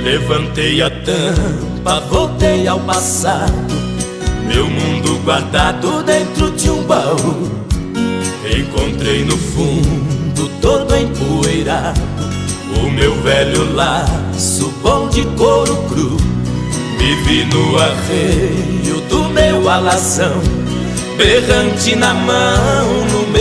Levantei a tampa, voltei ao passado, meu mundo guardado dentro de um baú. Encontrei no fundo, todo empoeirado, o meu velho laço bom de couro cru. Me vi no arreio do meu alazão, berrante na mão, no meu